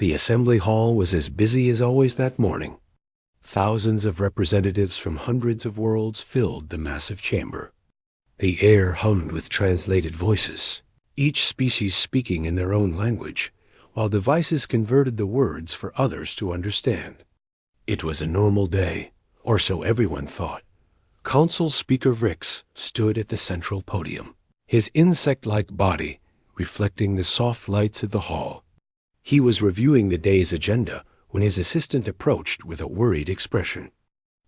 The assembly hall was as busy as always that morning. Thousands of representatives from hundreds of worlds filled the massive chamber. The air hummed with translated voices, each species speaking in their own language, while devices converted the words for others to understand. It was a normal day, or so everyone thought. Council Speaker Vrix stood at the central podium, his insect-like body reflecting the soft lights of the hall. He was reviewing the day's agenda when his assistant approached with a worried expression.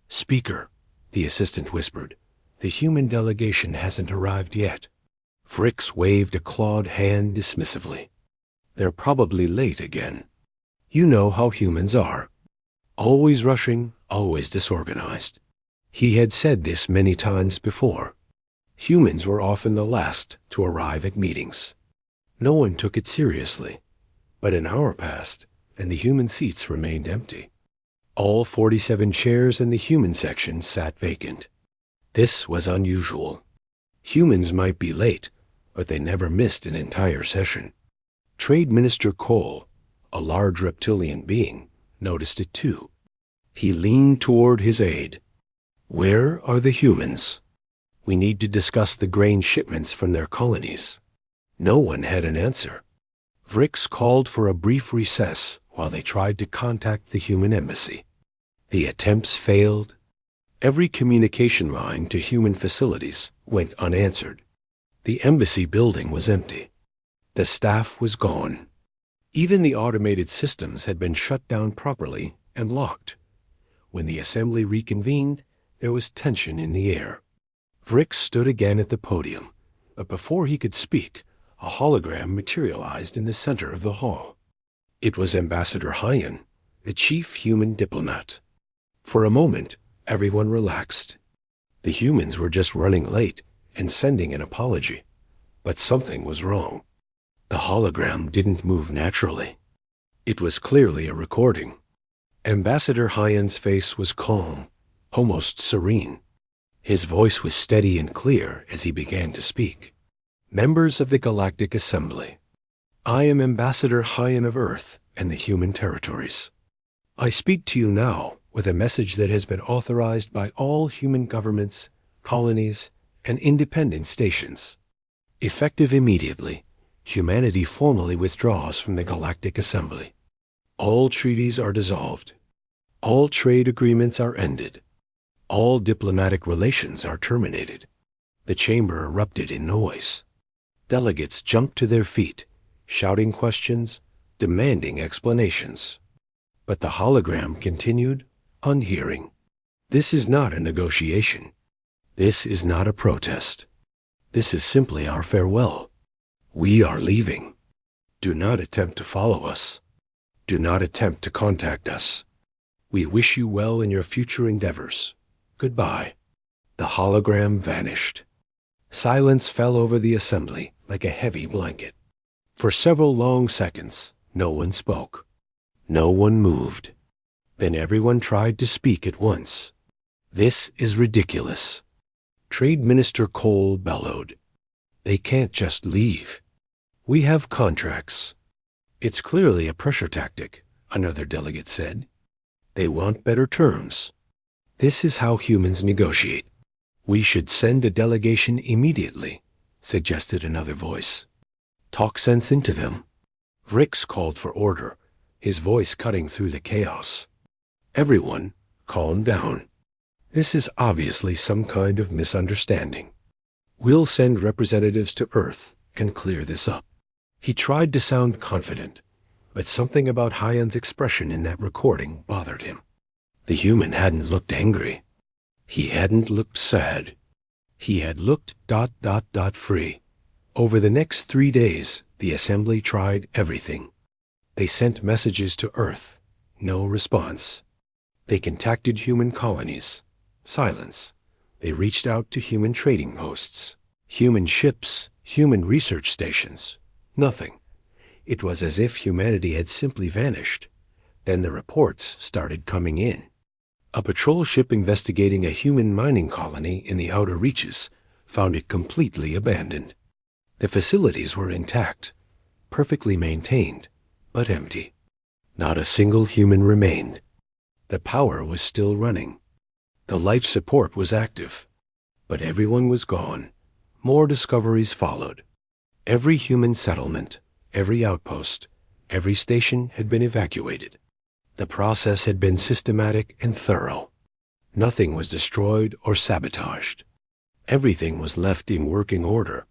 "Speaker," the assistant whispered, "the human delegation hasn't arrived yet." Vrix waved a clawed hand dismissively. "They're probably late again. You know how humans are. Always rushing, always disorganized." He had said this many times before. Humans were often the last to arrive at meetings. No one took it seriously. But an hour passed, and the human seats remained empty. All 47 chairs in the human section sat vacant. This was unusual. Humans might be late, but they never missed an entire session. Trade Minister Cole, a large reptilian being, noticed it too. He leaned toward his aide. "Where are the humans? We need to discuss the grain shipments from their colonies." No one had an answer. Vrix called for a brief recess while they tried to contact the human embassy. The attempts failed. Every communication line to human facilities went unanswered. The embassy building was empty. The staff was gone. Even the automated systems had been shut down properly and locked. When the assembly reconvened, there was tension in the air. Vrix stood again at the podium, but before he could speak, a hologram materialized in the center of the hall. It was Ambassador Hyan, the chief human diplomat. For a moment, everyone relaxed. The humans were just running late and sending an apology. But something was wrong. The hologram didn't move naturally. It was clearly a recording. Ambassador Hyan's face was calm, almost serene. His voice was steady and clear as he began to speak. "Members of the Galactic Assembly, I am Ambassador Hyan of Earth and the human territories. I speak to you now with a message that has been authorized by all human governments, colonies, and independent stations. Effective immediately, humanity formally withdraws from the Galactic Assembly. All treaties are dissolved. All trade agreements are ended. All diplomatic relations are terminated." The chamber erupted in noise. Delegates jumped to their feet, shouting questions, demanding explanations. But the hologram continued, unhearing. "This is not a negotiation. This is not a protest. This is simply our farewell. We are leaving. Do not attempt to follow us. Do not attempt to contact us. We wish you well in your future endeavors. Goodbye." The hologram vanished. Silence fell over the assembly like a heavy blanket. For several long seconds, no one spoke. No one moved. Then everyone tried to speak at once. "This is ridiculous." Trade Minister Cole bellowed. "They can't just leave. We have contracts." "It's clearly a pressure tactic," another delegate said. "They want better terms. This is how humans negotiate." "We should send a delegation immediately," suggested another voice. "Talk sense into them." Vrix called for order, his voice cutting through the chaos. "Everyone, calm down. This is obviously some kind of misunderstanding. We'll send representatives to Earth and clear this up." He tried to sound confident, but something about Hyan's expression in that recording bothered him. The human hadn't looked angry. He hadn't looked sad. He had looked ... free. Over the next 3 days, the assembly tried everything. They sent messages to Earth. No response. They contacted human colonies. Silence. They reached out to human trading posts, human ships, human research stations. Nothing. It was as if humanity had simply vanished. Then the reports started coming in. A patrol ship investigating a human mining colony in the outer reaches found it completely abandoned. The facilities were intact, perfectly maintained, but empty. Not a single human remained. The power was still running. The life support was active. But everyone was gone. More discoveries followed. Every human settlement, every outpost, every station had been evacuated. The process had been systematic and thorough. Nothing was destroyed or sabotaged. Everything was left in working order.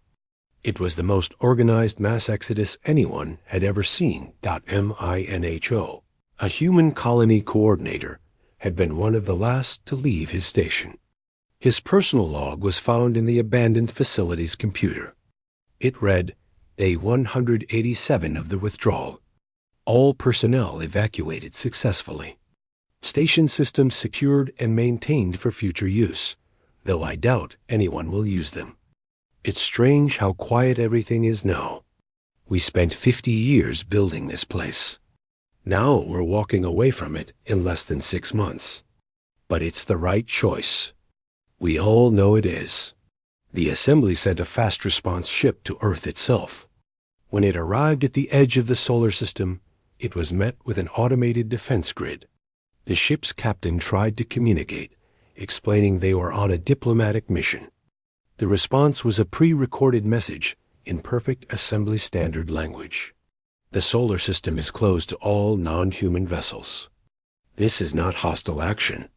It was the most organized mass exodus anyone had ever seen. Minho, a human colony coordinator, had been one of the last to leave his station. His personal log was found in the abandoned facility's computer. It read, Day 187 of the withdrawal. All personnel evacuated successfully. Station systems secured and maintained for future use, though I doubt anyone will use them. It's strange how quiet everything is now. We spent 50 years building this place. Now we're walking away from it in less than 6 months. But it's the right choice. We all know it is. The assembly sent a fast response ship to Earth itself. When it arrived at the edge of the solar system, it was met with an automated defense grid. The ship's captain tried to communicate, explaining they were on a diplomatic mission. The response was a pre-recorded message in perfect assembly standard language. The solar system is closed to all non-human vessels. This is not hostile action.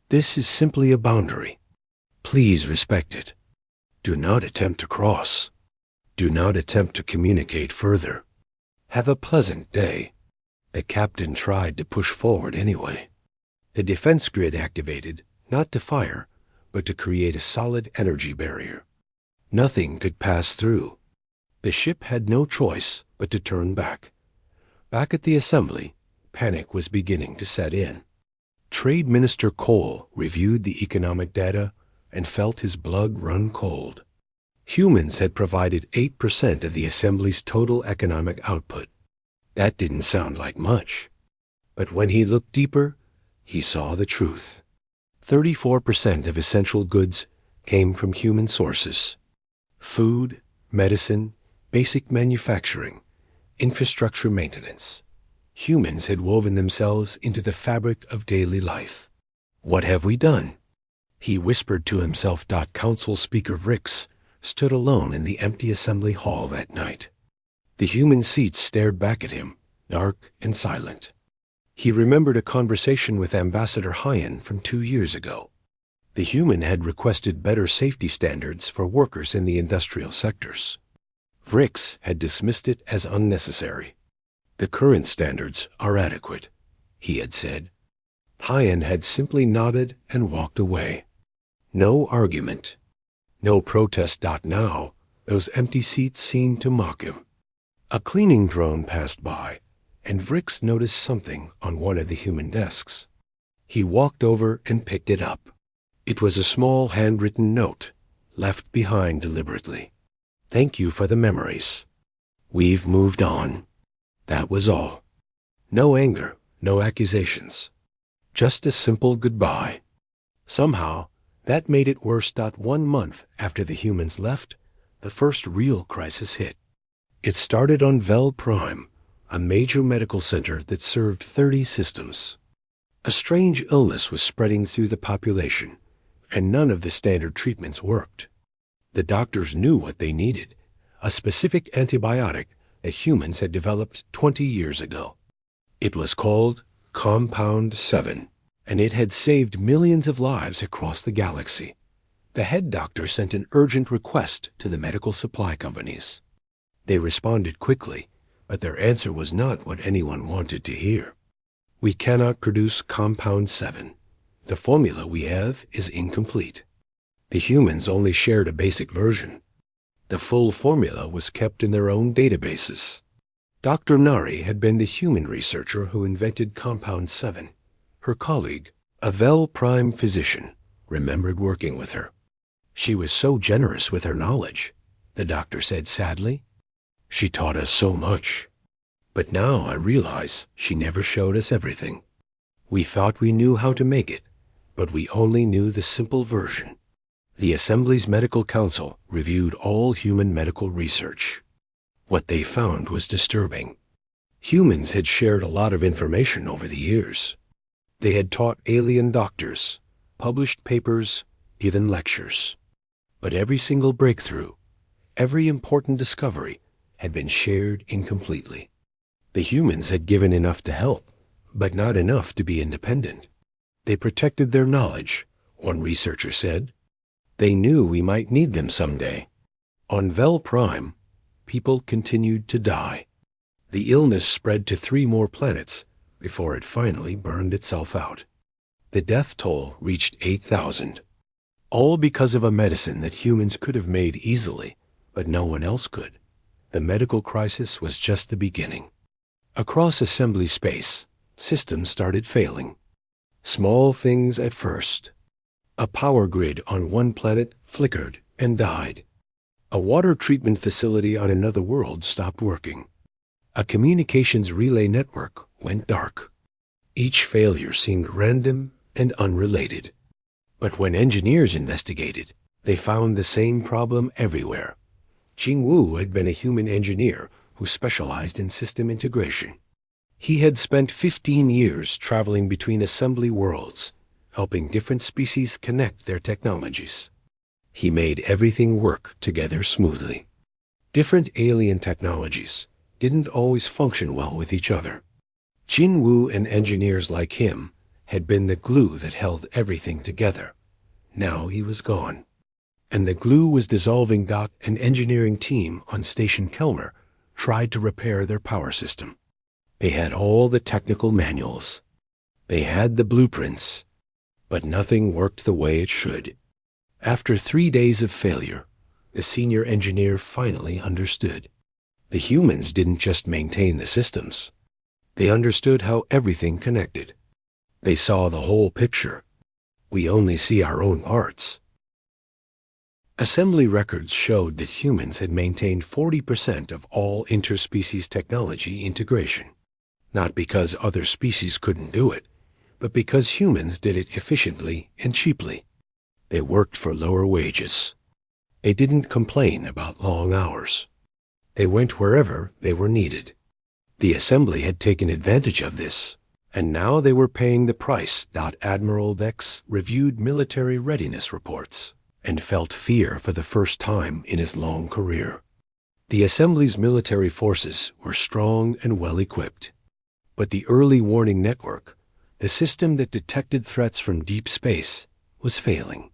This is simply a boundary. Please respect it. Do not attempt to cross. Do not attempt to communicate further. Have a pleasant day. The captain tried to push forward anyway. The defense grid activated, not to fire, but to create a solid energy barrier. Nothing could pass through. The ship had no choice but to turn back. Back at the assembly, panic was beginning to set in. Trade Minister Cole reviewed the economic data and felt his blood run cold. Humans had provided 8% of the assembly's total economic output. That didn't sound like much. But when he looked deeper, he saw the truth. 34% of essential goods came from human sources. Food, medicine, basic manufacturing, infrastructure maintenance. Humans had woven themselves into the fabric of daily life. What have we done? He whispered to himself. Council Speaker Vrix stood alone in the empty assembly hall that night. The human seats stared back at him, dark and silent. He remembered a conversation with Ambassador Hyan from 2 years ago. The human had requested better safety standards for workers in the industrial sectors. Vrix had dismissed it as unnecessary. The current standards are adequate, he had said. Hyan had simply nodded and walked away. No argument. No protest. Now, those empty seats seemed to mock him. A cleaning drone passed by, and Vrix noticed something on one of the human desks. He walked over and picked it up. It was a small handwritten note, left behind deliberately. Thank you for the memories. We've moved on. That was all. No anger, no accusations. Just a simple goodbye. Somehow, that made it worse. 1 month after the humans left, the first real crisis hit. It started on Vel Prime, a major medical center that served 30 systems. A strange illness was spreading through the population, and none of the standard treatments worked. The doctors knew what they needed, a specific antibiotic that humans had developed 20 years ago. It was called Compound 7, and it had saved millions of lives across the galaxy. The head doctor sent an urgent request to the medical supply companies. They responded quickly, but their answer was not what anyone wanted to hear. We cannot produce Compound 7. The formula we have is incomplete. The humans only shared a basic version. The full formula was kept in their own databases. Dr. Nari had been the human researcher who invented Compound 7. Her colleague, a Vel Prime physician, remembered working with her. She was so generous with her knowledge, the doctor said sadly. She taught us so much. But now I realize she never showed us everything. We thought we knew how to make it, but we only knew the simple version. The Assembly's Medical Council reviewed all human medical research. What they found was disturbing. Humans had shared a lot of information over the years. They had taught alien doctors, published papers, given lectures. But every single breakthrough, every important discovery, had been shared incompletely. The humans had given enough to help, but not enough to be independent. They protected their knowledge, one researcher said. They knew we might need them someday. On Vel Prime, people continued to die. The illness spread to 3 more planets before it finally burned itself out. The death toll reached 8,000. All because of a medicine that humans could have made easily, but no one else could. The medical crisis was just the beginning. Across assembly space, systems started failing. Small things at first. A power grid on one planet flickered and died. A water treatment facility on another world stopped working. A communications relay network went dark. Each failure seemed random and unrelated. But when engineers investigated, they found the same problem everywhere. Jing Wu had been a human engineer who specialized in system integration. He had spent 15 years traveling between assembly worlds, helping different species connect their technologies. He made everything work together smoothly. Different alien technologies didn't always function well with each other. Jin Wu and engineers like him had been the glue that held everything together. Now he was gone. And the glue was dissolving. An engineering team on Station Kelmer tried to repair their power system. They had all the technical manuals. They had the blueprints. But nothing worked the way it should. After 3 days of failure, the senior engineer finally understood. The humans didn't just maintain the systems. They understood how everything connected. They saw the whole picture. We only see our own parts. Assembly records showed that humans had maintained 40% of all interspecies technology integration. Not because other species couldn't do it, but because humans did it efficiently and cheaply. They worked for lower wages. They didn't complain about long hours. They went wherever they were needed. The assembly had taken advantage of this, and now they were paying the price. Admiral Dex reviewed military readiness reports and felt fear for the first time in his long career. The assembly's military forces were strong and well-equipped. But the early warning network, the system that detected threats from deep space, was failing.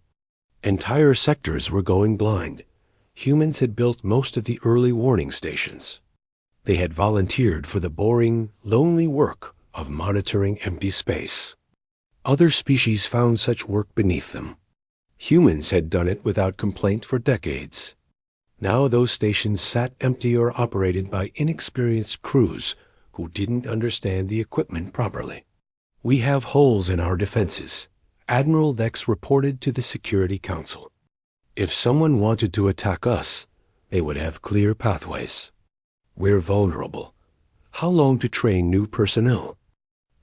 Entire sectors were going blind. Humans had built most of the early warning stations. They had volunteered for the boring, lonely work of monitoring empty space. Other species found such work beneath them. Humans had done it without complaint for decades. Now those stations sat empty or operated by inexperienced crews who didn't understand the equipment properly. "We have holes in our defenses," Admiral Dex reported to the Security Council. "If someone wanted to attack us, they would have clear pathways. We're vulnerable. How long to train new personnel?"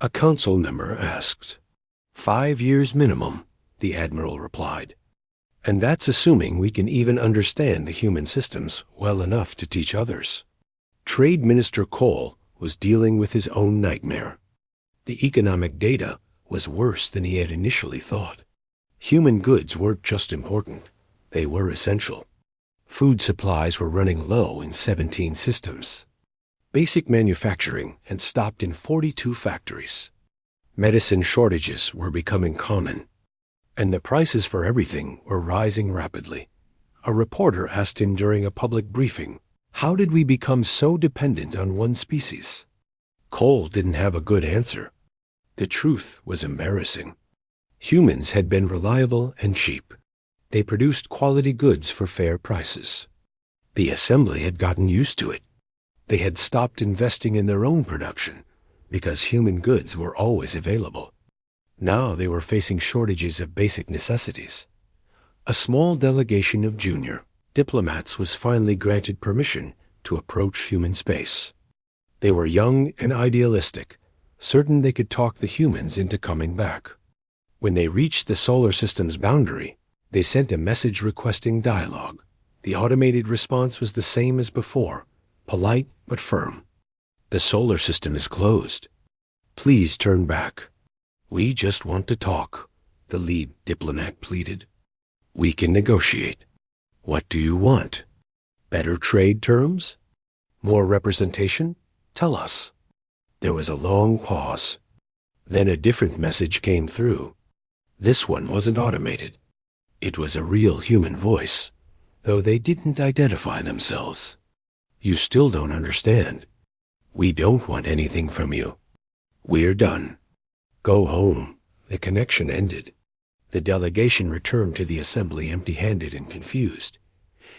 A council member asked. 5 years minimum, the Admiral replied. "And that's assuming we can even understand the human systems well enough to teach others." Trade Minister Cole was dealing with his own nightmare. The economic data was worse than he had initially thought. Human goods weren't just important. They were essential. Food supplies were running low in 17 systems. Basic manufacturing had stopped in 42 factories. Medicine shortages were becoming common. And the prices for everything were rising rapidly. A reporter asked him during a public briefing, "How did we become so dependent on one species?" Cole didn't have a good answer. The truth was embarrassing. Humans had been reliable and cheap. They produced quality goods for fair prices. The assembly had gotten used to it. They had stopped investing in their own production because human goods were always available. Now they were facing shortages of basic necessities. A small delegation of junior diplomats was finally granted permission to approach human space. They were young and idealistic, certain they could talk the humans into coming back. When they reached the solar system's boundary, they sent a message requesting dialogue. The automated response was the same as before, polite but firm. The solar system is closed. Please turn back. We just want to talk, the lead diplomat pleaded. We can negotiate. What do you want? Better trade terms? More representation? Tell us. There was a long pause. Then a different message came through. This one wasn't automated. It was a real human voice, though they didn't identify themselves. You still don't understand. We don't want anything from you. We're done. Go home. The connection ended. The delegation returned to the assembly empty-handed and confused.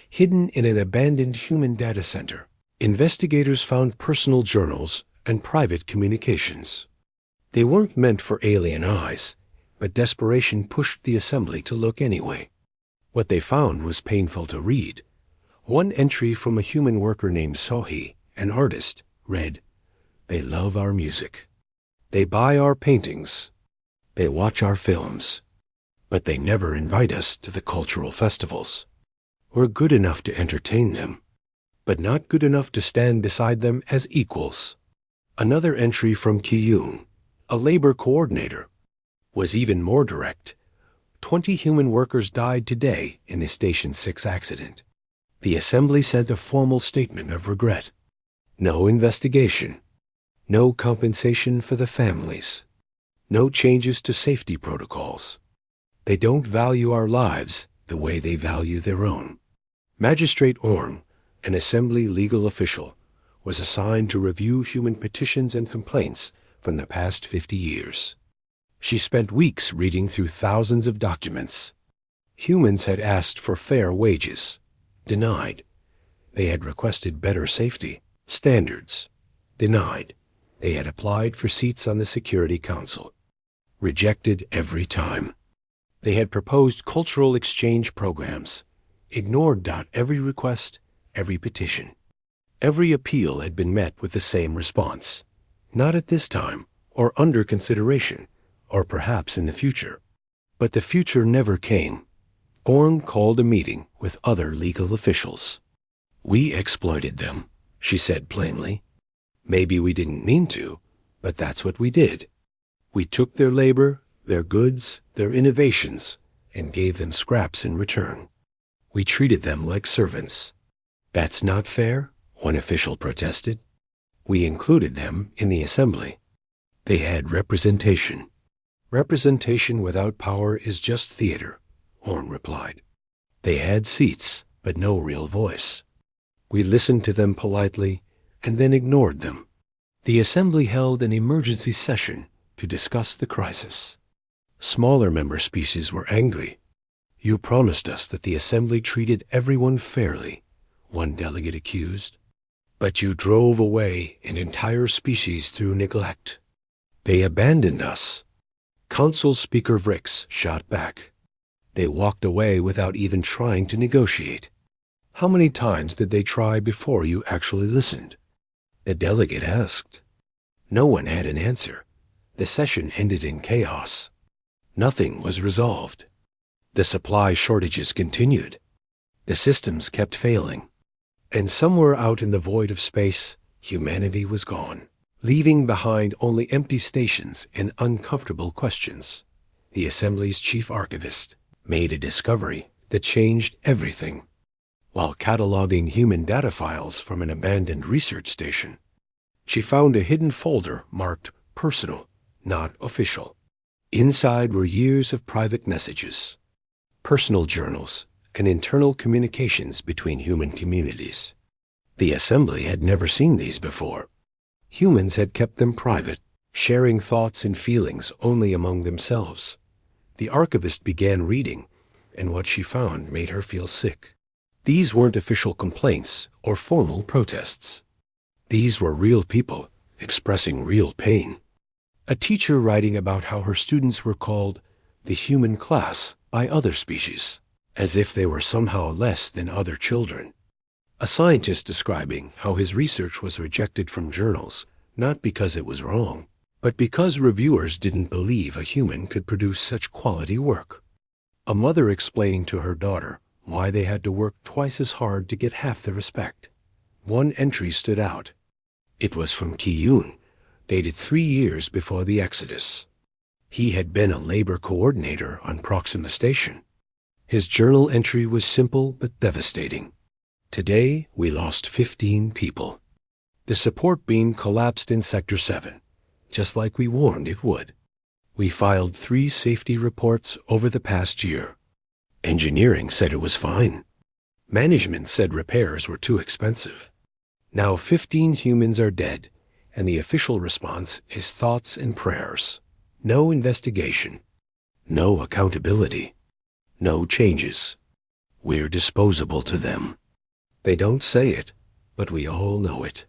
Hidden in an abandoned human data center, investigators found personal journals and private communications. They weren't meant for alien eyes, but desperation pushed the assembly to look anyway. What they found was painful to read. One entry from a human worker named Sohi, an artist, read, "They love our music. They buy our paintings. They watch our films. But they never invite us to the cultural festivals. We're good enough to entertain them, but not good enough to stand beside them as equals." Another entry from Kiyun, a labor coordinator, was even more direct. 20 human workers died today in the Station 6 accident. The assembly sent a formal statement of regret. No investigation. No compensation for the families. No changes to safety protocols. They don't value our lives the way they value their own. Magistrate Orm, an assembly legal official, was assigned to review human petitions and complaints from the past 50 years. She spent weeks reading through thousands of documents. Humans had asked for fair wages. Denied. They had requested better safety standards. Denied. They had applied for seats on the Security Council. Rejected every time. They had proposed cultural exchange programs. Ignored every request, every petition. Every appeal had been met with the same response. Not at this time, or under consideration, or perhaps in the future. But the future never came. Orm called a meeting with other legal officials. "We exploited them," she said plainly. "Maybe we didn't mean to, but that's what we did. We took their labor, their goods, their innovations, and gave them scraps in return. We treated them like servants. That's not fair," one official protested. "We included them in the assembly. They had representation." "Representation without power is just theater," Orm replied. "They had seats, but no real voice. We listened to them politely and then ignored them." The assembly held an emergency session to discuss the crisis. Smaller member species were angry. "You promised us that the assembly treated everyone fairly," one delegate accused. "But you drove away an entire species through neglect. They abandoned us." Council Speaker Vrix shot back. "They walked away without even trying to negotiate. How many times did they try before you actually listened?" The delegate asked. No one had an answer. The session ended in chaos. Nothing was resolved. The supply shortages continued. The systems kept failing. And somewhere out in the void of space, humanity was gone, leaving behind only empty stations and uncomfortable questions. The Assembly's chief archivist made a discovery that changed everything. While cataloging human data files from an abandoned research station, she found a hidden folder marked personal, not official. Inside were years of private messages, personal journals, and internal communications between human communities. The Assembly had never seen these before. Humans had kept them private, sharing thoughts and feelings only among themselves. The archivist began reading, and what she found made her feel sick. These weren't official complaints or formal protests. These were real people expressing real pain. A teacher writing about how her students were called the human class by other species, as if they were somehow less than other children. A scientist describing how his research was rejected from journals, not because it was wrong, but because reviewers didn't believe a human could produce such quality work. A mother explaining to her daughter why they had to work twice as hard to get half the respect. One entry stood out. It was from Ki-Yoon, dated 3 years before the Exodus. He had been a labor coordinator on Proxima Station. His journal entry was simple but devastating. Today, we lost 15 people. The support beam collapsed in Sector 7, just like we warned it would. We filed 3 safety reports over the past year. Engineering said it was fine. Management said repairs were too expensive. Now 15 humans are dead, and the official response is thoughts and prayers. No investigation. No accountability. No changes. We're disposable to them. They don't say it, but we all know it.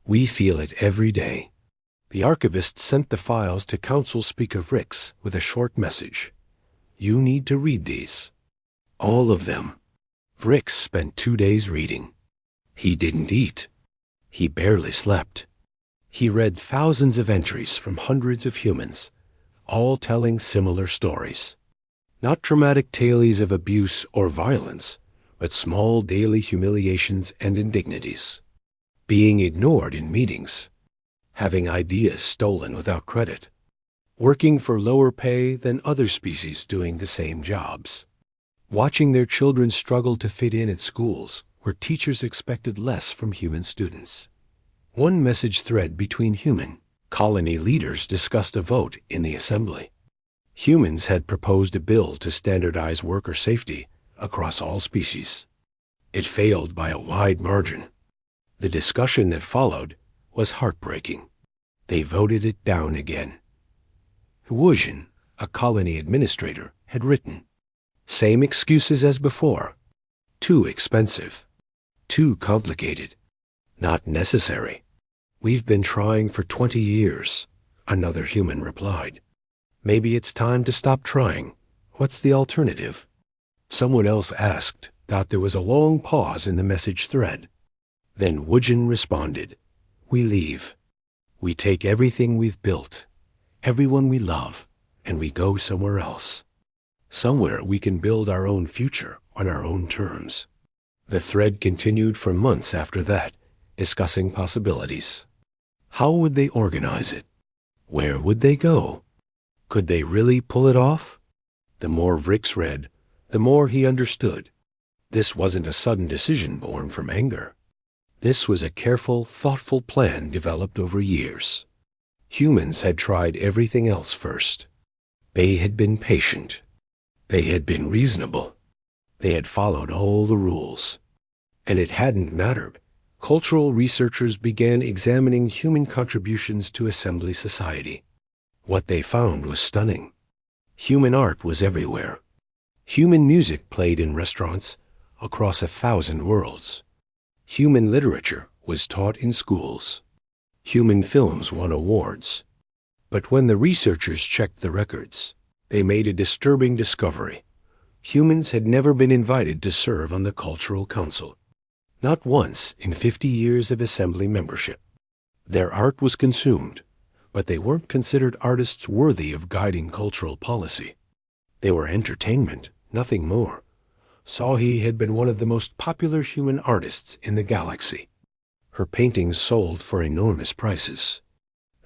We feel it every day. The archivist sent the files to Council Speaker Vrix with a short message. You need to read these. All of them. Vrix spent 2 days reading. He didn't eat. He barely slept. He read thousands of entries from hundreds of humans, all telling similar stories. Not dramatic tales of abuse or violence, but small daily humiliations and indignities. Being ignored in meetings. Having ideas stolen without credit. Working for lower pay than other species doing the same jobs. Watching their children struggle to fit in at schools where teachers expected less from human students. One message thread between human colony leaders discussed a vote in the assembly. Humans had proposed a bill to standardize worker safety across all species. It failed by a wide margin. The discussion that followed was heartbreaking. They voted it down again. Wujin, a colony administrator, had written, "Same excuses as before. Too expensive. Too complicated. Not necessary. We've been trying for 20 years, another human replied. Maybe it's time to stop trying. What's the alternative? Someone else asked. There was a long pause in the message thread. Then Wujin responded, We leave. We take everything we've built, everyone we love, and we go somewhere else. Somewhere we can build our own future on our own terms. The thread continued for months after that, discussing possibilities. How would they organize it? Where would they go? Could they really pull it off? The more Vrix read, the more he understood. This wasn't a sudden decision born from anger. This was a careful, thoughtful plan developed over years. Humans had tried everything else first. They had been patient. They had been reasonable. They had followed all the rules. And it hadn't mattered. Cultural researchers began examining human contributions to assembly society. What they found was stunning. Human art was everywhere. Human music played in restaurants across 1,000 worlds. Human literature was taught in schools. Human films won awards. But when the researchers checked the records, they made a disturbing discovery. Humans had never been invited to serve on the Cultural Council. Not once in 50 years of assembly membership. Their art was consumed, but they weren't considered artists worthy of guiding cultural policy. They were entertainment, nothing more. Sahi had been one of the most popular human artists in the galaxy. Her paintings sold for enormous prices.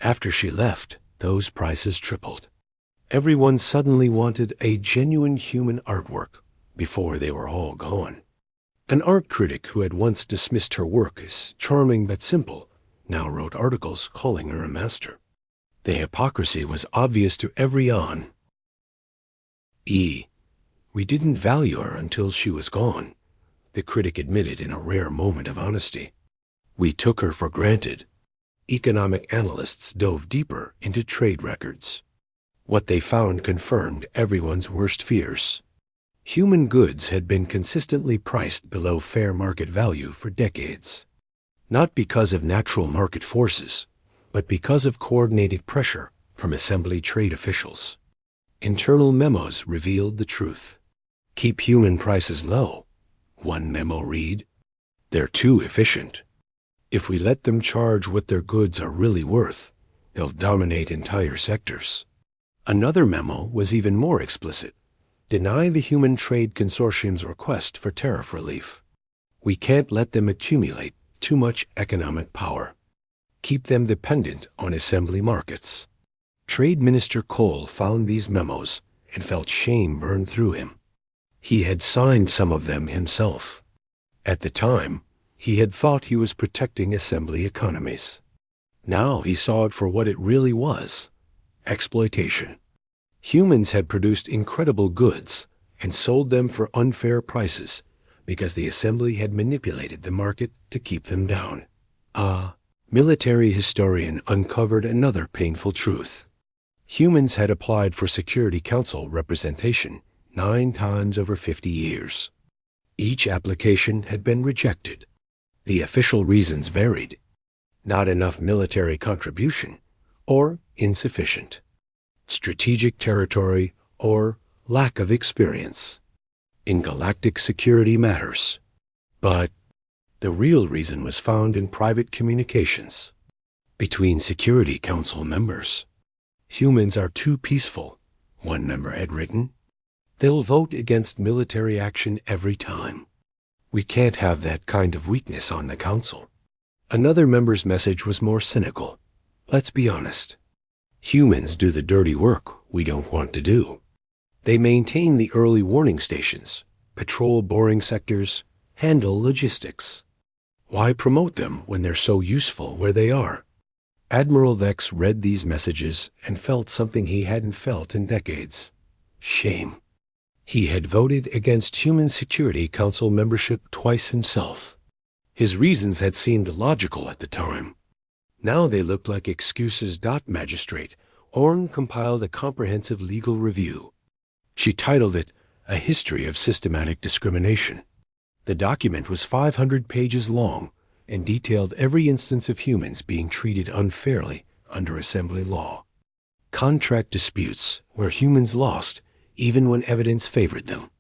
After she left, those prices tripled. Everyone suddenly wanted a genuine human artwork before they were all gone. An art critic who had once dismissed her work as charming but simple now wrote articles calling her a master. The hypocrisy was obvious to every on. We didn't value her until she was gone, the critic admitted in a rare moment of honesty. We took her for granted. Economic analysts dove deeper into trade records. What they found confirmed everyone's worst fears. Human goods had been consistently priced below fair market value for decades. Not because of natural market forces, but because of coordinated pressure from assembly trade officials. Internal memos revealed the truth. Keep human prices low, one memo read. They're too efficient. If we let them charge what their goods are really worth, they'll dominate entire sectors. Another memo was even more explicit. Deny the Human Trade Consortium's request for tariff relief. We can't let them accumulate too much economic power. keep them dependent on assembly markets. Trade Minister Cole found these memos and felt shame burn through him. He had signed some of them himself. At the time, he had thought he was protecting assembly economies. Now he saw it for what it really was: exploitation. Humans had produced incredible goods and sold them for unfair prices because the assembly had manipulated the market to keep them down. A military historian uncovered another painful truth. Humans had applied for Security Council representation 9 times over 50 years. Each application had been rejected. The official reasons varied: not enough military contribution, or insufficient; strategic territory, or lack of experience in galactic security matters. But the real reason was found in private communications between Security Council members. Humans are too peaceful, one member had written. They'll vote against military action every time. We can't have that kind of weakness on the council. Another member's message was more cynical. Let's be honest. Humans do the dirty work we don't want to do. They maintain the early warning stations, patrol boring sectors, handle logistics. Why promote them when they're so useful where they are? Admiral Vex read these messages and felt something he hadn't felt in decades: shame. He had voted against Human Security Council membership twice himself. His reasons had seemed logical at the time. Now they looked like excuses. Magistrate Orn compiled a comprehensive legal review. She titled it A History of Systematic Discrimination. The document was 500 pages long and detailed every instance of humans being treated unfairly under assembly law. Contract disputes where humans lost even when evidence favored them.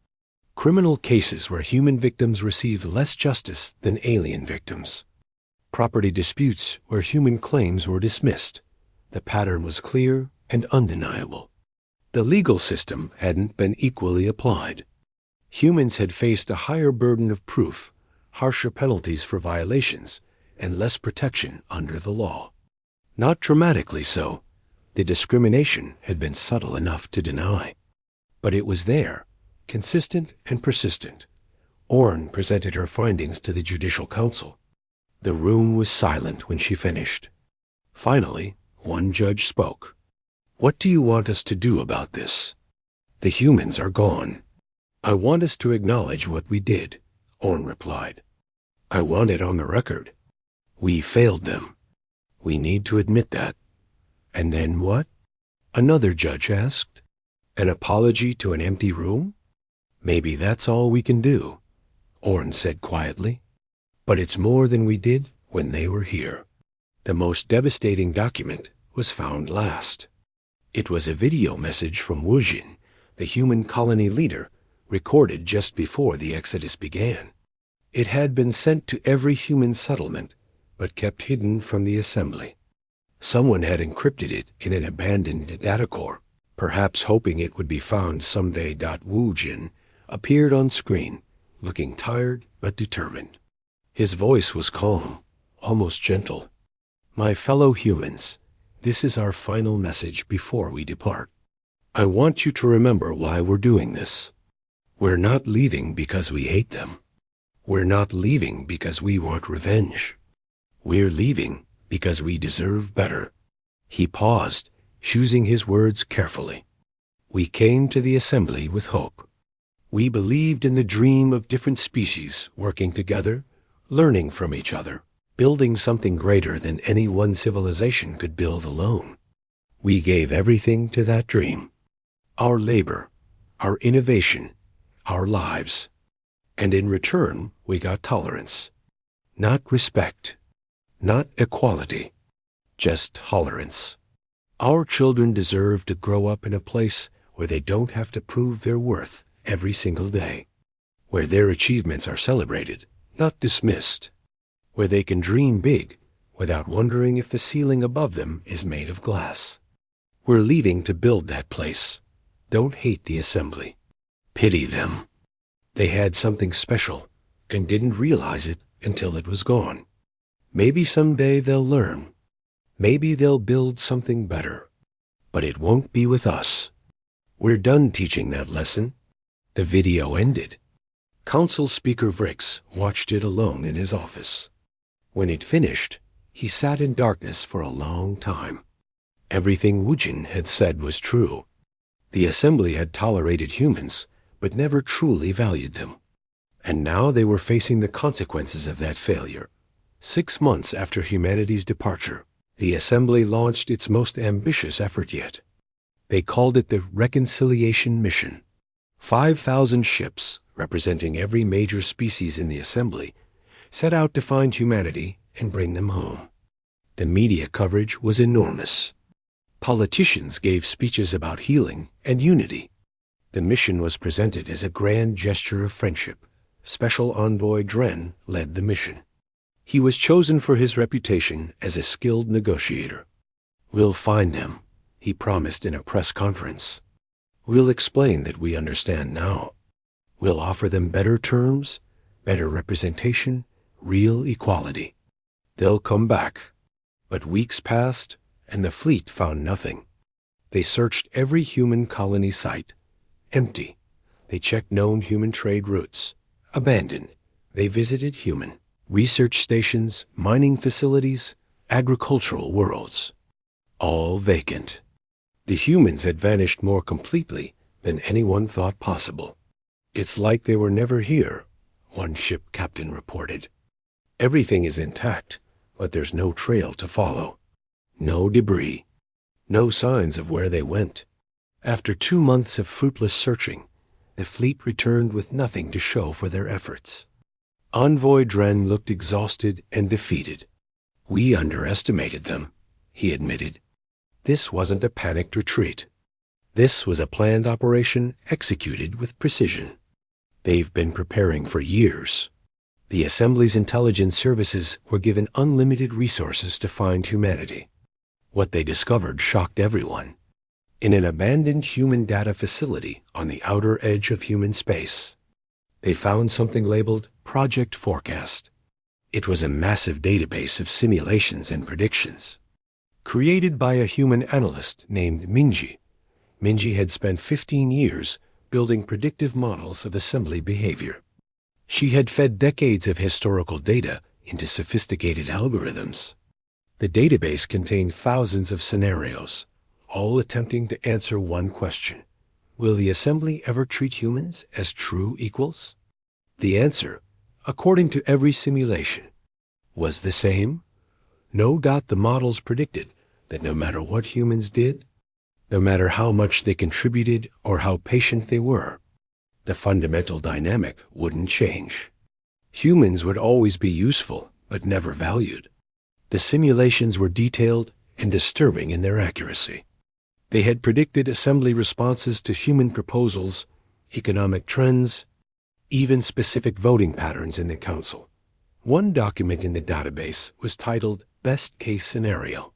Criminal cases where human victims received less justice than alien victims. Property disputes where human claims were dismissed. The pattern was clear and undeniable. The legal system hadn't been equally applied. Humans had faced a higher burden of proof, harsher penalties for violations, and less protection under the law. Not dramatically so. The discrimination had been subtle enough to deny. But it was there, consistent and persistent. Orn presented her findings to the Judicial Council. The room was silent when she finished. Finally, one judge spoke. "What do you want us to do about this? The humans are gone." "I want us to acknowledge what we did," Orn replied. "I want it on the record. We failed them. We need to admit that." "And then what?" another judge asked. "An apology to an empty room? Maybe that's all we can do," Orn said quietly. "But it's more than we did when they were here." The most devastating document was found last. It was a video message from Wujin, the human colony leader, recorded just before the exodus began. It had been sent to every human settlement, but kept hidden from the assembly. Someone had encrypted it in an abandoned data core, perhaps hoping it would be found someday. Wujin appeared on screen, looking tired but determined. His voice was calm, almost gentle. "My fellow humans, this is our final message before we depart. I want you to remember why we're doing this. We're not leaving because we hate them. We're not leaving because we want revenge. We're leaving because we deserve better." He paused, choosing his words carefully. "We came to the assembly with hope. We believed in the dream of different species working together, learning from each other, building something greater than any one civilization could build alone. We gave everything to that dream. Our labor, our innovation, our lives. And in return, we got tolerance. Not respect, not equality, just tolerance. Our children deserve to grow up in a place where they don't have to prove their worth every single day, where their achievements are celebrated, not dismissed, where they can dream big without wondering if the ceiling above them is made of glass. We're leaving to build that place. Don't hate the assembly. Pity them. They had something special and didn't realize it until it was gone. Maybe someday they'll learn, Maybe they'll build something better. But it won't be with us. We're done teaching that lesson. The video ended. Council Speaker Vrix watched it alone in his office. When it finished, he sat in darkness for a long time. Everything Woojin had said was true. The assembly had tolerated humans, but never truly valued them. And now they were facing the consequences of that failure. 6 months after humanity's departure, the assembly launched its most ambitious effort yet. They called it the Reconciliation Mission. 5,000 ships, representing every major species in the assembly, set out to find humanity and bring them home. The media coverage was enormous. Politicians gave speeches about healing and unity. The mission was presented as a grand gesture of friendship. Special Envoy Dren led the mission. He was chosen for his reputation as a skilled negotiator. "We'll find them," he promised in a press conference. "We'll explain that we understand now. We'll offer them better terms, better representation, real equality. They'll come back." But weeks passed, and the fleet found nothing. They searched every human colony site. Empty. They checked known human trade routes. Abandoned. They visited human research stations, mining facilities, agricultural worlds. All vacant. The humans had vanished more completely than anyone thought possible. "It's like they were never here," one ship captain reported. "Everything is intact, but there's no trail to follow. No debris. No signs of where they went." After 2 months of fruitless searching, the fleet returned with nothing to show for their efforts. Envoy Dren looked exhausted and defeated. "We underestimated them," he admitted. This wasn't a panicked retreat. This was a planned operation executed with precision. They've been preparing for years. The Assembly's intelligence services were given unlimited resources to find humanity. What they discovered shocked everyone. In an abandoned human data facility on the outer edge of human space, they found something labeled Project Forecast. It was a massive database of simulations and predictions. Created by a human analyst named Minji, Minji had spent 15 years building predictive models of assembly behavior. She had fed decades of historical data into sophisticated algorithms. The database contained thousands of scenarios, all attempting to answer one question: will the assembly ever treat humans as true equals? The answer, according to every simulation, was the same. No doubt the models predicted that no matter what humans did, no matter how much they contributed or how patient they were, the fundamental dynamic wouldn't change. Humans would always be useful, but never valued. The simulations were detailed and disturbing in their accuracy. They had predicted assembly responses to human proposals, economic trends, even specific voting patterns in the council. One document in the database was titled Best Case Scenario.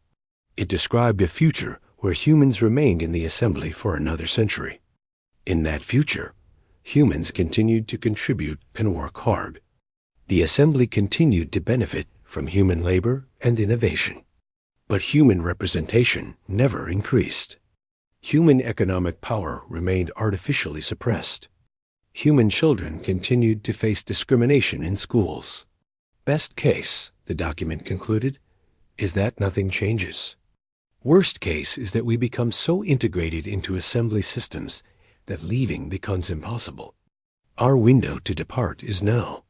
It described a future where humans remained in the assembly for another century. In that future, humans continued to contribute and work hard. The assembly continued to benefit from human labor and innovation. But human representation never increased. Human economic power remained artificially suppressed. Human children continued to face discrimination in schools. Best case, the document concluded, is that nothing changes. Worst case is that we become so integrated into assembly systems that leaving becomes impossible. Our window to depart is now.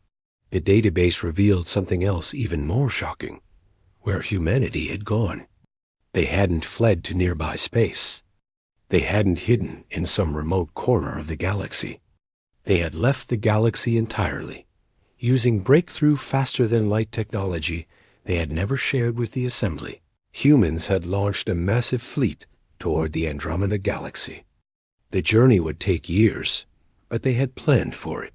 The database revealed something else even more shocking: where humanity had gone. They hadn't fled to nearby space. They hadn't hidden in some remote corner of the galaxy. They had left the galaxy entirely, using breakthrough faster-than-light technology they had never shared with the assembly. Humans had launched a massive fleet toward the Andromeda Galaxy. The journey would take years, but they had planned for it.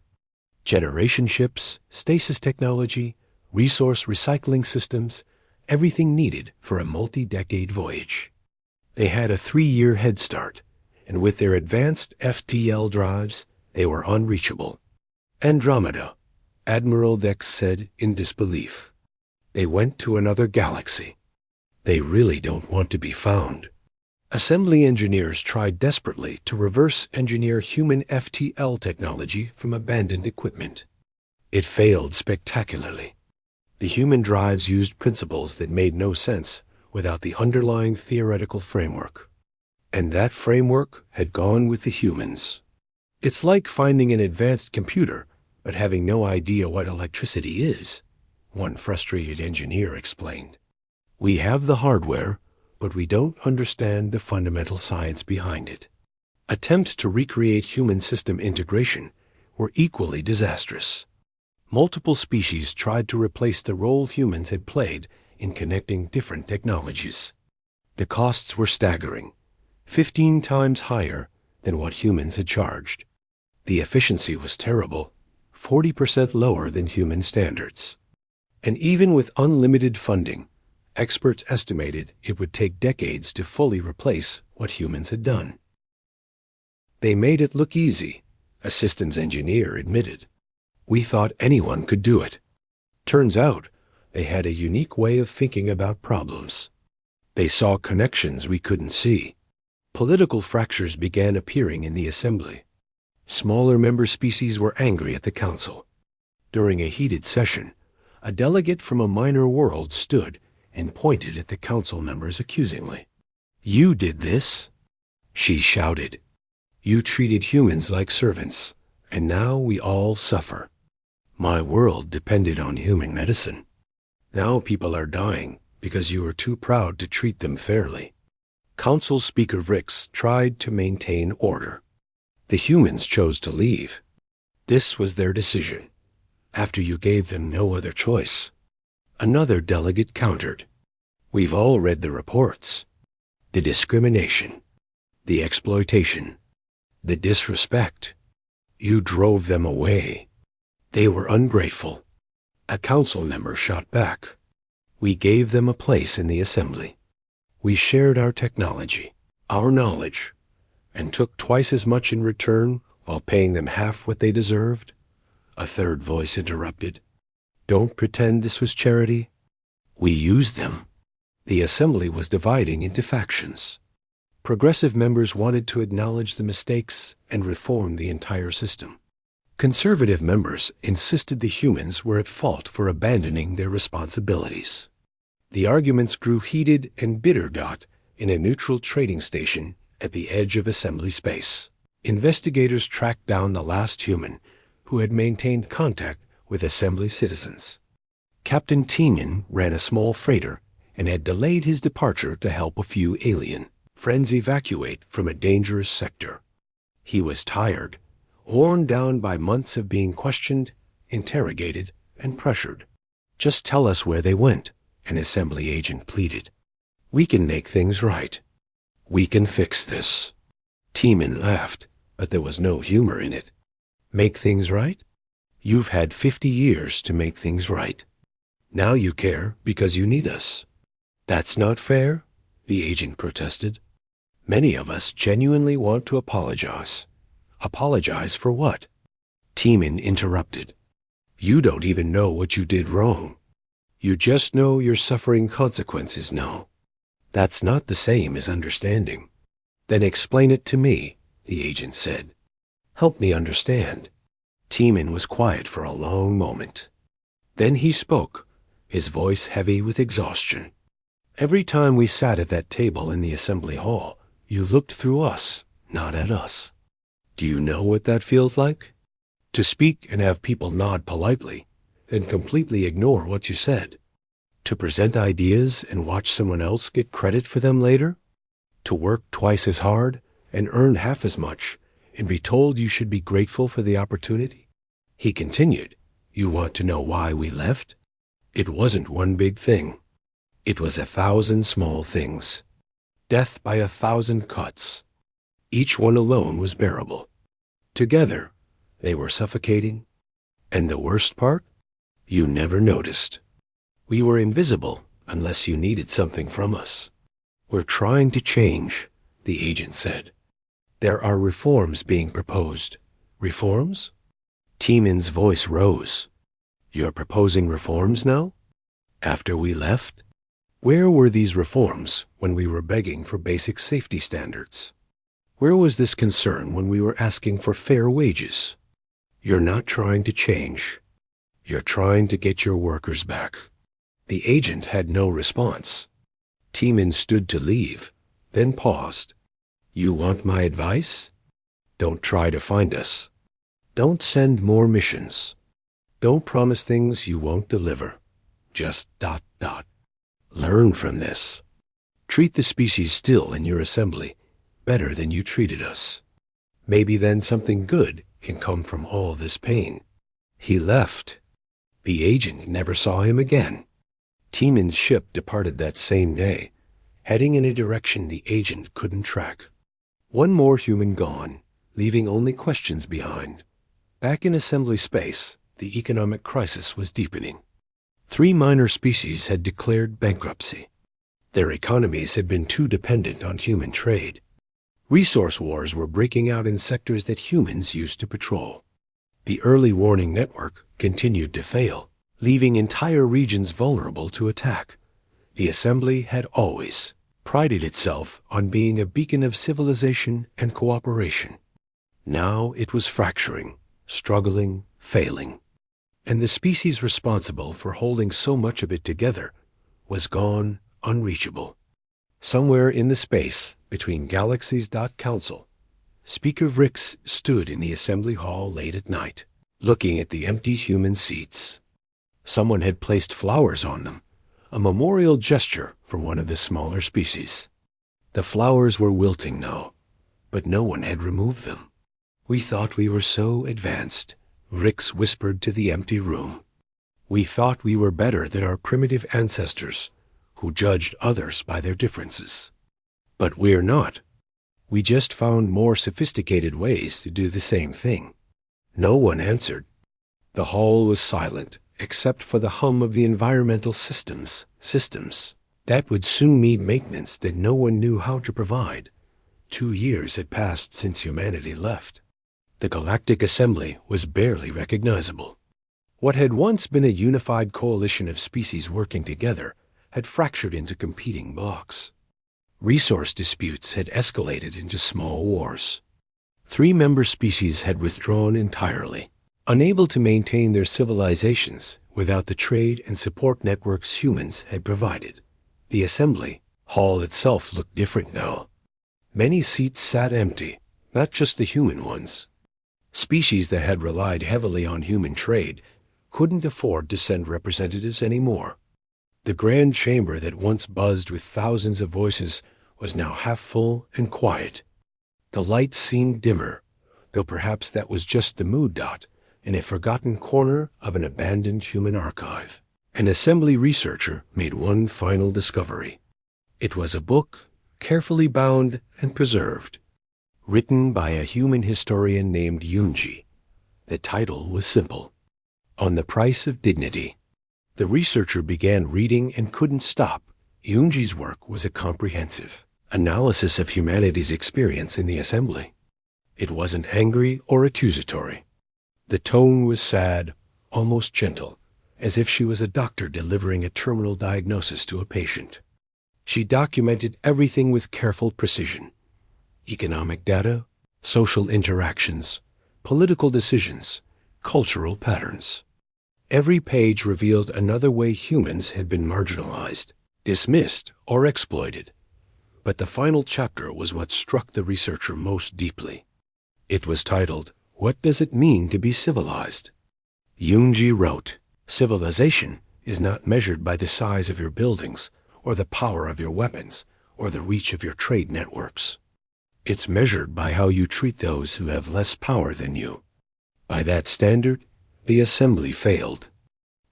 Generation ships, stasis technology, resource recycling systems, everything needed for a multi-decade voyage. They had a 3-year head start, and with their advanced FTL drives, they were unreachable. Andromeda, Admiral Vex said in disbelief. They went to another galaxy. They really don't want to be found. Assembly engineers tried desperately to reverse engineer human FTL technology from abandoned equipment. It failed spectacularly. The human drives used principles that made no sense without the underlying theoretical framework. And that framework had gone with the humans. It's like finding an advanced computer, but having no idea what electricity is, one frustrated engineer explained. We have the hardware, but we don't understand the fundamental science behind it. Attempts to recreate human system integration were equally disastrous. Multiple species tried to replace the role humans had played in connecting different technologies. The costs were staggering, 15 times higher than what humans had charged. The efficiency was terrible, 40% lower than human standards. And even with unlimited funding, experts estimated it would take decades to fully replace what humans had done. They made it look easy, a systems engineer admitted. We thought anyone could do it. Turns out, they had a unique way of thinking about problems. They saw connections we couldn't see. Political fractures began appearing in the assembly. Smaller member species were angry at the council. During a heated session, a delegate from a minor world stood and pointed at the council members accusingly. "You did this," she shouted. "You treated humans like servants, and now we all suffer. My world depended on human medicine. Now people are dying because you were too proud to treat them fairly." Council Speaker Rix tried to maintain order. The humans chose to leave. This was their decision, after you gave them no other choice. Another delegate countered. "We've all read the reports. The discrimination, the exploitation, the disrespect. You drove them away. They were ungrateful." A council member shot back. "We gave them a place in the assembly. We shared our technology, our knowledge, and took twice as much in return while paying them half what they deserved." A third voice interrupted. "Don't pretend this was charity. We used them." The assembly was dividing into factions. Progressive members wanted to acknowledge the mistakes and reform the entire system. Conservative members insisted the humans were at fault for abandoning their responsibilities. The arguments grew heated and bitter. In a neutral trading station at the edge of assembly space, investigators tracked down the last human who had maintained contact with assembly citizens. Captain Tiemann ran a small freighter and had delayed his departure to help a few alien friends evacuate from a dangerous sector. He was tired, worn down by months of being questioned, interrogated, and pressured. "Just tell us where they went," an assembly agent pleaded. "We can make things right. We can fix this." Tiemann laughed, but there was no humor in it. "Make things right? You've had 50 years to make things right. Now you care because you need us." "That's not fair," the agent protested. "Many of us genuinely want to apologize." "Apologize for what?" Tiemann interrupted. "You don't even know what you did wrong. You just know you're suffering consequences now. That's not the same as understanding." "Then explain it to me," the agent said. "Help me understand." Tiemann was quiet for a long moment. Then he spoke, his voice heavy with exhaustion. "Every time we sat at that table in the assembly hall, you looked through us, not at us. Do you know what that feels like? To speak and have people nod politely, then completely ignore what you said. To present ideas and watch someone else get credit for them later. To work twice as hard and earn half as much and be told you should be grateful for the opportunity." He continued, "You want to know why we left? It wasn't one big thing. It was 1,000 small things. Death by 1,000 cuts. Each one alone was bearable. Together, they were suffocating. And the worst part? You never noticed. We were invisible unless you needed something from us. We're trying to change," the agent said. "There are reforms being proposed." "Reforms?" Tiemann's voice rose. "You're proposing reforms now? After we left?" Where were these reforms when we were begging for basic safety standards? Where was this concern when we were asking for fair wages? You're not trying to change. You're trying to get your workers back. The agent had no response. Teeman stood to leave, then paused. You want my advice? Don't try to find us. Don't send more missions. Don't promise things you won't deliver. Just ... Learn from this. Treat the species still in your assembly better than you treated us. Maybe then something good can come from all this pain. He left. The agent never saw him again. Teeman's ship departed that same day, heading in a direction the agent couldn't track. One more human gone, leaving only questions behind. Back in assembly space, the economic crisis was deepening. 3 minor species had declared bankruptcy. Their economies had been too dependent on human trade. Resource wars were breaking out in sectors that humans used to patrol. The early warning network continued to fail, leaving entire regions vulnerable to attack. The assembly had always prided itself on being a beacon of civilization and cooperation. Now it was fracturing, struggling, failing. And the species responsible for holding so much of it together was gone, unreachable. Somewhere in the space between galaxies. Council, Speaker Rix stood in the assembly hall late at night, looking at the empty human seats. Someone had placed flowers on them, a memorial gesture from one of the smaller species. The flowers were wilting now, but no one had removed them. We thought we were so advanced, Rix whispered to the empty room. We thought we were better than our primitive ancestors, who judged others by their differences. But we're not. We just found more sophisticated ways to do the same thing. No one answered. The hall was silent, except for the hum of the environmental systems that would soon need maintenance that no one knew how to provide. 2 years had passed since humanity left. The Galactic Assembly was barely recognizable. What had once been a unified coalition of species working together had fractured into competing blocks. Resource disputes had escalated into small wars. 3 member species had withdrawn entirely, unable to maintain their civilizations without the trade and support networks humans had provided. The assembly hall itself looked different now. Many seats sat empty, not just the human ones. Species that had relied heavily on human trade couldn't afford to send representatives anymore. The grand chamber that once buzzed with thousands of voices was now half full and quiet. The lights seemed dimmer, though perhaps that was just the mood in a forgotten corner of an abandoned human archive. An assembly researcher made one final discovery. It was a book, carefully bound and preserved, written by a human historian named Yunji. The title was simple: On the Price of Dignity. The researcher began reading and couldn't stop. Yunji's work was a comprehensive analysis of humanity's experience in the assembly. It wasn't angry or accusatory. The tone was sad, almost gentle, as if she was a doctor delivering a terminal diagnosis to a patient. She documented everything with careful precision: economic data, social interactions, political decisions, cultural patterns. Every page revealed another way humans had been marginalized, dismissed, or exploited. But the final chapter was what struck the researcher most deeply. It was titled, What Does It Mean to Be Civilized? Yunji wrote, Civilization is not measured by the size of your buildings, or the power of your weapons, or the reach of your trade networks. It's measured by how you treat those who have less power than you. By that standard, the assembly failed,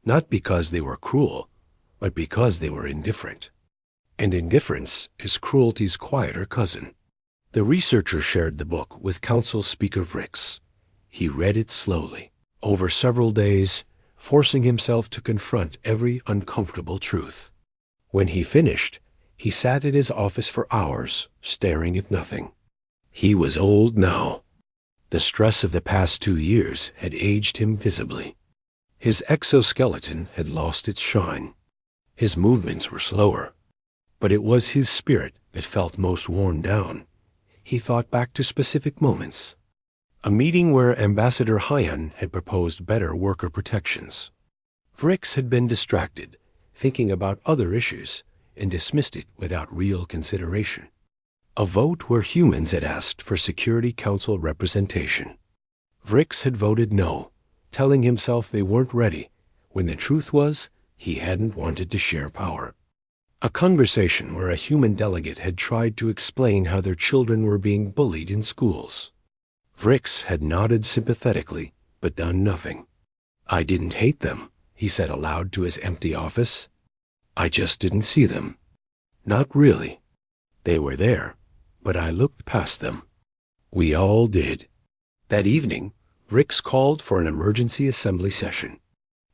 not because they were cruel, but because they were indifferent. And indifference is cruelty's quieter cousin. The researcher shared the book with Council Speaker Rix. He read it slowly, over several days, forcing himself to confront every uncomfortable truth. When he finished, he sat at his office for hours, staring at nothing. He was old now. The stress of the past 2 years had aged him visibly. His exoskeleton had lost its shine. His movements were slower, But it was his spirit that felt most worn down. He thought back to specific moments. A meeting where Ambassador Hyan had proposed better worker protections. Vrix had been distracted, thinking about other issues, and dismissed it without real consideration. A vote where humans had asked for Security Council representation. Vrix had voted no, telling himself they weren't ready, when the truth was he hadn't wanted to share power. A conversation where a human delegate had tried to explain how their children were being bullied in schools. Vrix had nodded sympathetically, but done nothing. "I didn't hate them," he said aloud to his empty office. "I just didn't see them. Not really. They were there, but I looked past them." We all did. That evening, Vrix called for an emergency assembly session.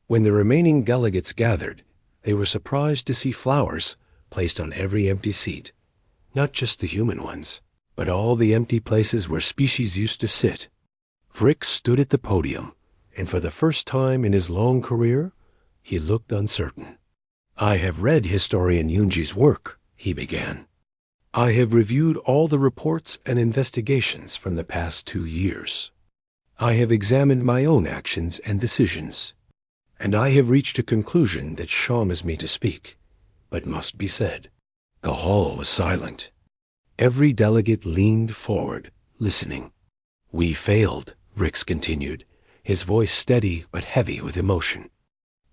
When the remaining delegates gathered, they were surprised to see flowers placed on every empty seat. Not just the human ones, but all the empty places where species used to sit. Vrix stood at the podium, and for the first time in his long career, he looked uncertain. "I have read historian Yunji's work," he began. "I have reviewed all the reports and investigations from the past 2 years. I have examined my own actions and decisions, and I have reached a conclusion that shames me to speak, but must be said." The hall was silent. Every delegate leaned forward, listening. "We failed," Vrix continued, his voice steady but heavy with emotion.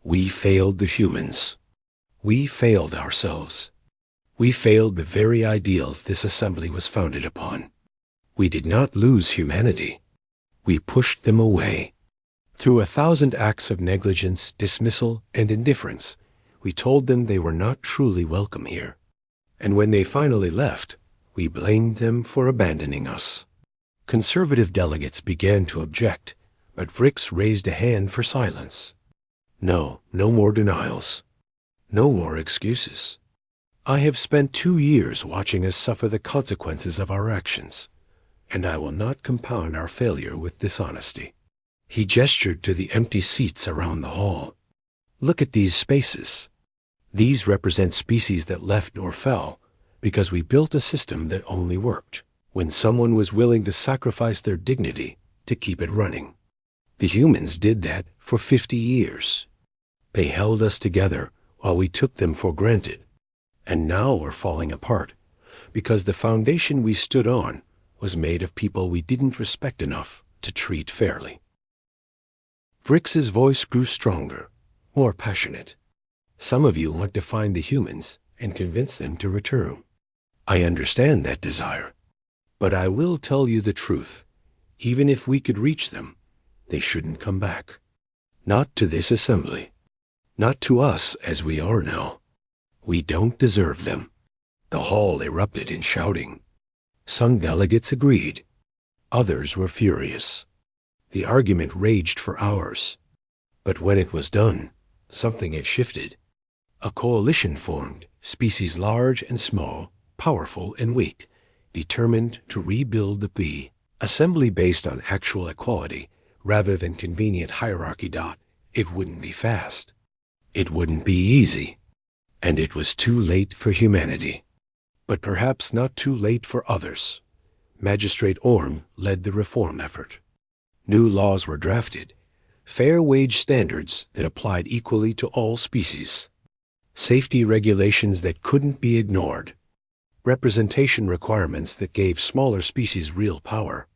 "We failed the humans. We failed ourselves. We failed the very ideals this assembly was founded upon. We did not lose humanity. We pushed them away. Through 1,000 acts of negligence, dismissal, and indifference, we told them they were not truly welcome here. And when they finally left, we blamed them for abandoning us." Conservative delegates began to object, but Vrix raised a hand for silence. "No more denials. No more excuses. I have spent 2 years watching us suffer the consequences of our actions, and I will not compound our failure with dishonesty." He gestured to the empty seats around the hall. "Look at these spaces. These represent species that left or fell because we built a system that only worked when someone was willing to sacrifice their dignity to keep it running. The humans did that for 50 years. They held us together while we took them for granted, and now we're falling apart because the foundation we stood on was made of people we didn't respect enough to treat fairly." Vrix's voice grew stronger, more passionate. "Some of you want to find the humans and convince them to return. I understand that desire, but I will tell you the truth. Even if we could reach them, they shouldn't come back. Not to this assembly. Not to us as we are now. We don't deserve them." The hall erupted in shouting. Some delegates agreed. Others were furious. The argument raged for hours. But when it was done, something had shifted. A coalition formed, species large and small, powerful and weak, determined to rebuild the assembly based on actual equality rather than convenient hierarchy. It wouldn't be fast. It wouldn't be easy. And it was too late for humanity. But perhaps not too late for others. Magistrate Orm led the reform effort. New laws were drafted, fair wage standards that applied equally to all species, safety regulations that couldn't be ignored, representation requirements that gave smaller species real power,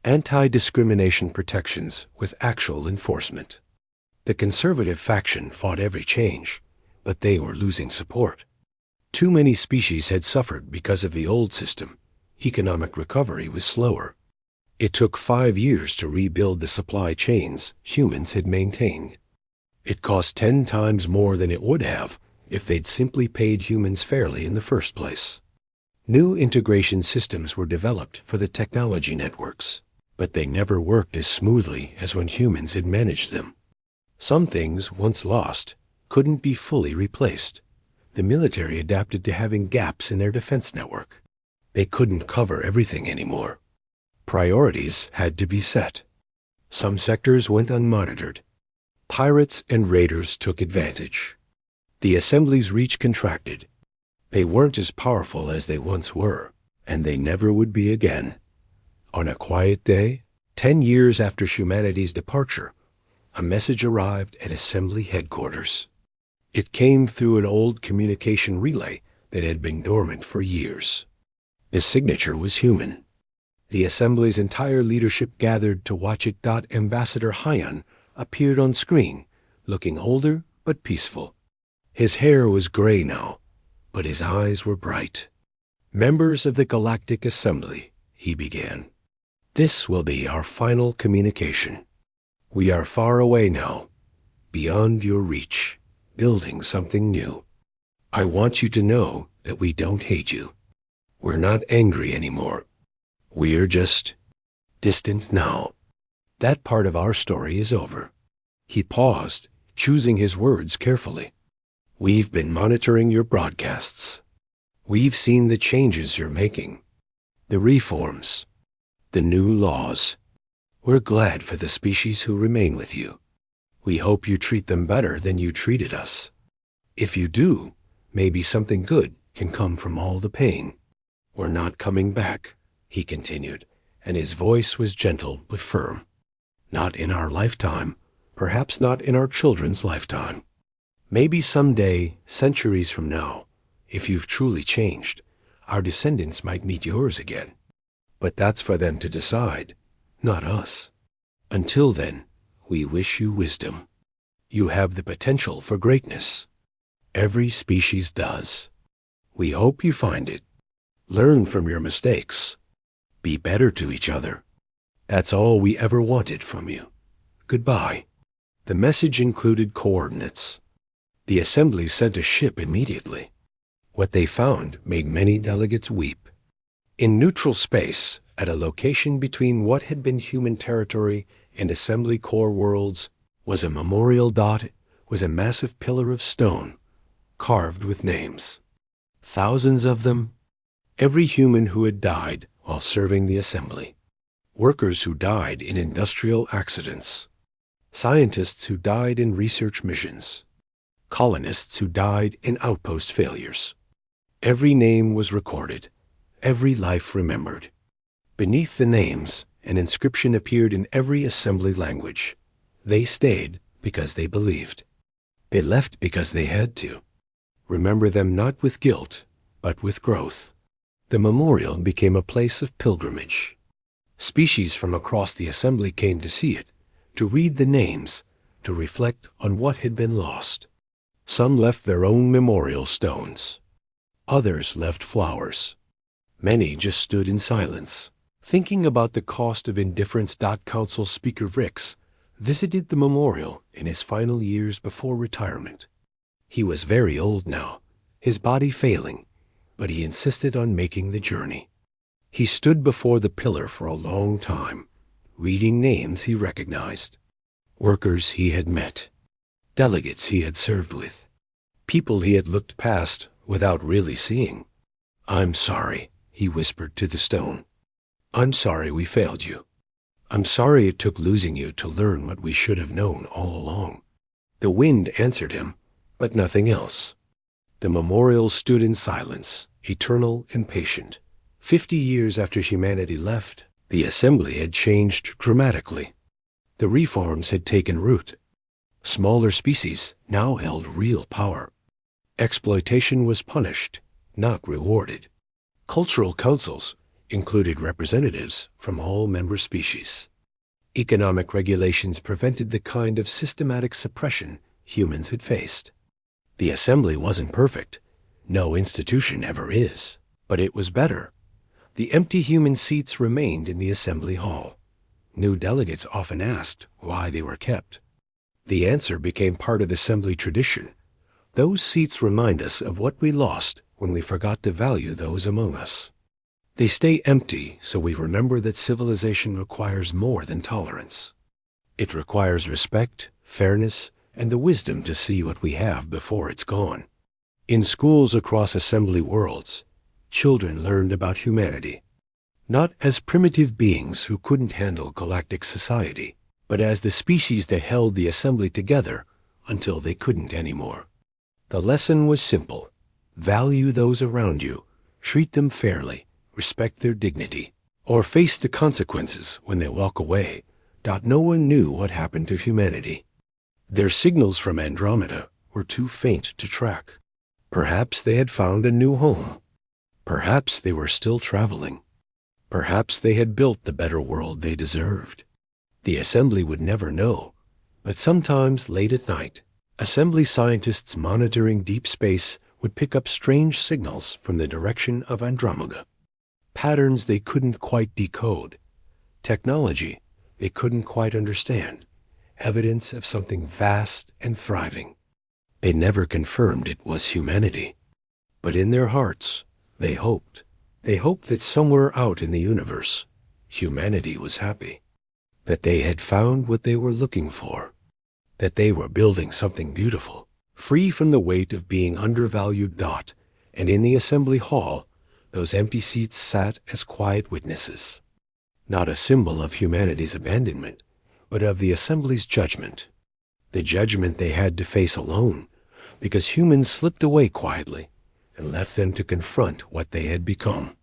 anti-discrimination protections with actual enforcement. The conservative faction fought every change, but they were losing support. Too many species had suffered because of the old system. Economic recovery was slower. It took 5 years to rebuild the supply chains humans had maintained. It cost 10 times more than it would have if they'd simply paid humans fairly in the first place. New integration systems were developed for the technology networks, but they never worked as smoothly as when humans had managed them. Some things, once lost, couldn't be fully replaced. The military adapted to having gaps in their defense network. They couldn't cover everything anymore. Priorities had to be set. Some sectors went unmonitored. Pirates and raiders took advantage. The assembly's reach contracted. They weren't as powerful as they once were, and they never would be again. On a quiet day, 10 years after humanity's departure, a message arrived at Assembly headquarters. It came through an old communication relay that had been dormant for years. The signature was human. The Assembly's entire leadership gathered to watch it. Ambassador Hyan appeared on screen, looking older but peaceful. His hair was gray now, but his eyes were bright. "Members of the Galactic Assembly," he began. "This will be our final communication. We are far away now, beyond your reach, building something new. I want you to know that we don't hate you. We're not angry anymore. We're just distant now. That part of our story is over." He paused, choosing his words carefully. "We've been monitoring your broadcasts. We've seen the changes you're making, the reforms, the new laws. We're glad for the species who remain with you. We hope you treat them better than you treated us. If you do, maybe something good can come from all the pain. We're not coming back," he continued, and his voice was gentle but firm. "Not in our lifetime, perhaps not in our children's lifetime. Maybe someday, centuries from now, if you've truly changed, our descendants might meet yours again. But that's for them to decide, not us. Until then, we wish you wisdom. You have the potential for greatness. Every species does. We hope you find it. Learn from your mistakes. Be better to each other. That's all we ever wanted from you. Goodbye." The message included coordinates. The Assembly sent a ship immediately. What they found made many delegates weep. In neutral space, at a location between what had been human territory and Assembly core worlds, was a memorial. Was a massive pillar of stone, carved with names. Thousands of them. Every human who had died while serving the Assembly. Workers who died in industrial accidents. Scientists who died in research missions. Colonists who died in outpost failures. Every name was recorded, every life remembered. Beneath the names, an inscription appeared in every Assembly language. They stayed because they believed. They left because they had to. Remember them not with guilt, but with growth. The memorial became a place of pilgrimage. Species from across the Assembly came to see it, to read the names, to reflect on what had been lost. Some left their own memorial stones. Others left flowers. Many just stood in silence, thinking about the cost of indifference. Council Speaker Rix visited the memorial in his final years before retirement. He was very old now, his body failing, but he insisted on making the journey. He stood before the pillar for a long time, reading names he recognized. Workers he had met. Delegates he had served with. People he had looked past without really seeing. "I'm sorry," he whispered to the stone. "I'm sorry we failed you. I'm sorry it took losing you to learn what we should have known all along." The wind answered him, but nothing else. The memorial stood in silence, eternal and patient. 50 years after humanity left, the Assembly had changed dramatically. The reforms had taken root. Smaller species now held real power. Exploitation was punished, not rewarded. Cultural councils included representatives from all member species. Economic regulations prevented the kind of systematic suppression humans had faced. The Assembly wasn't perfect. No institution ever is. But it was better. The empty human seats remained in the Assembly Hall. New delegates often asked why they were kept. The answer became part of Assembly tradition. Those seats remind us of what we lost when we forgot to value those among us. They stay empty so we remember that civilization requires more than tolerance. It requires respect, fairness, and the wisdom to see what we have before it's gone. In schools across Assembly worlds, children learned about humanity, not as primitive beings who couldn't handle galactic society, but as the species that held the Assembly together until they couldn't anymore. The lesson was simple. Value those around you, treat them fairly, respect their dignity, or face the consequences when they walk away. No one knew what happened to humanity. Their signals from Andromeda were too faint to track. Perhaps they had found a new home. Perhaps they were still traveling. Perhaps they had built the better world they deserved. The Assembly would never know, but sometimes late at night, Assembly scientists monitoring deep space would pick up strange signals from the direction of Andromeda. Patterns they couldn't quite decode. Technology they couldn't quite understand. Evidence of something vast and thriving. They never confirmed it was humanity. But in their hearts, they hoped. They hoped that somewhere out in the universe, humanity was happy. That they had found what they were looking for. That they were building something beautiful, free from the weight of being undervalued. And in the assembly hall, those empty seats sat as quiet witnesses. Not a symbol of humanity's abandonment, but of the assembly's judgment. The judgment they had to face alone, because humans slipped away quietly and left them to confront what they had become.